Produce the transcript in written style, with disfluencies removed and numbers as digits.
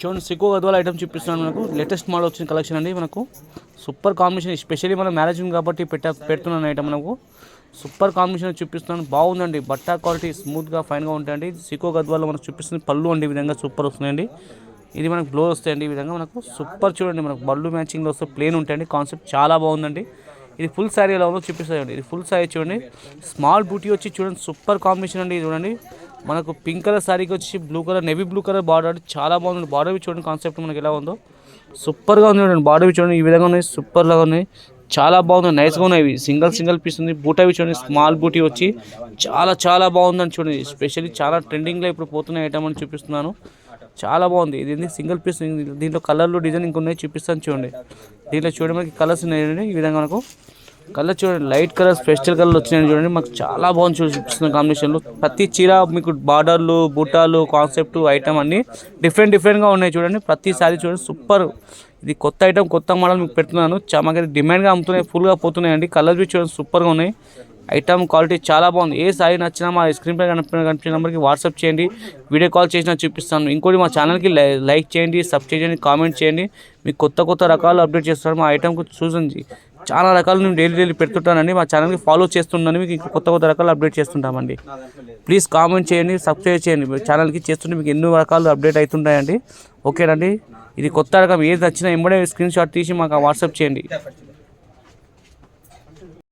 చూడండి Sikoa Gadwal item చూపిస్తున్నాను మనకు లేటెస్ట్ మోడల్ వచ్చిన కలెక్షన్ అండి మనకు సూపర్ కాంబినేషన్ స్పెషల్లీ మనం మ్యారేజ్ కాబట్టి పెడుతున్నాను ఐటమ్ మనకు సూపర్ కాంబినేషన్ చూపిస్తున్నాను బాగుందండి బట్టా క్వాలిటీ స్మూత్గా ఫైన్గా ఉంటాయండి సికో గద్వాల మనకు చూపిస్తుంది పళ్ళు అండి ఈ విధంగా సూపర్ వస్తున్నాయండి ఇది మనకు బ్లో వస్తాయండి ఈ విధంగా మనకు సూపర్ చూడండి మనకు బళ్ళు మ్యాచింగ్లో వస్తే ప్లేన్ ఉంటాయండి కాన్సెప్ట్ చాలా బాగుందండి ఇది ఫుల్ శారీ ఎలా ఉందో చూపిస్తాయండి ఇది ఫుల్ శారీ చూడండి స్మాల్ బూటీ వచ్చి చూడండి సూపర్ కాంబినేషన్ అండి చూడండి మనకు పింక్ కలర్ శారీకి వచ్చి blue colour navy blue colour border చాలా బాగుంది బార్డర్ చూడండి కాన్సెప్ట్ మనకి ఎలా ఉందో సూపర్గా ఉంది చూడండి బార్డర్ చూడండి ఈ విధంగా ఉన్నాయి సూపర్ లాగా ఉన్నాయి చాలా బాగుంది నైస్గా ఉన్నాయి సింగిల్ పీస్ ఉంది బూటవి చూడండి స్మాల్ బూటీ వచ్చి చాలా బాగుందని చూడండి స్పెషల్లీ చాలా ట్రెండింగ్లో ఇప్పుడు పోతున్న ఐటమ్ అని చూపిస్తున్నాను చాలా బాగుంది ఇది సింగిల్ పీస్ దీంట్లో కలర్లు డిజైన్ ఇంకొన్నాయి చూపిస్తాను చూడండి దీంట్లో చూడండి మనకి కలర్స్ ఉన్నాయండి ఈ విధంగా మనకు కలర్ చూడండి లైట్ కలర్స్ పేస్టల్ కలర్లు వచ్చినాయి చూడండి మాకు చాలా బాగుంది చూపిస్తున్న కాంబినేషన్లో ప్రతి చీర మీకు బార్డర్లు బుట్టాలు కాన్సెప్ట్ ఐటమ్ అన్నీ డిఫరెంట్గా ఉన్నాయి చూడండి ప్రతి సారీ చూడండి సూపర్ ఇది కొత్త ఐటమ్ కొత్త మోడల్ మీకు పెడుతున్నాను మాకు డిమాండ్గా అమ్ముతున్నాయి ఫుల్గా పోతున్నాయండి కలర్స్ చూడండి సూపర్గా ఉన్నాయి ఐటమ్ క్వాలిటీ చాలా బాగుంది ఏ సారీ నచ్చినా మా స్క్రీన్ పై కనిపించిన నెంబర్కి వాట్సాప్ చేయండి వీడియో కాల్ చేసినా చూపిస్తాను ఇంకోటి మా ఛానల్కి లైక్ చేయండి సబ్స్క్రైబ్ చేయండి కామెంట్ చేయండి మీకు కొత్త రకాలు అప్డేట్ చేస్తాను మా ఐటమ్కి చూసింది చాలా రకాలు నేను డైలీ పెడుతుంటానండి మా ఛానల్కి ఫాలో చేస్తున్నాను మీకు ఇంకా కొత్త రకాలు అప్డేట్ చేస్తుంటామండి ప్లీజ్ కామెంట్ చేయండి సబ్స్క్రైబ్ చేయండి ఛానల్కి చేస్తుంటే మీకు ఎన్నో రకాలు అప్డేట్ అవుతుంటాయండి ఓకేనండి ఇది కొత్త రకం ఏది నచ్చినా ఎంబడే స్క్రీన్ షాట్ తీసి మాకు వాట్సాప్ చేయండి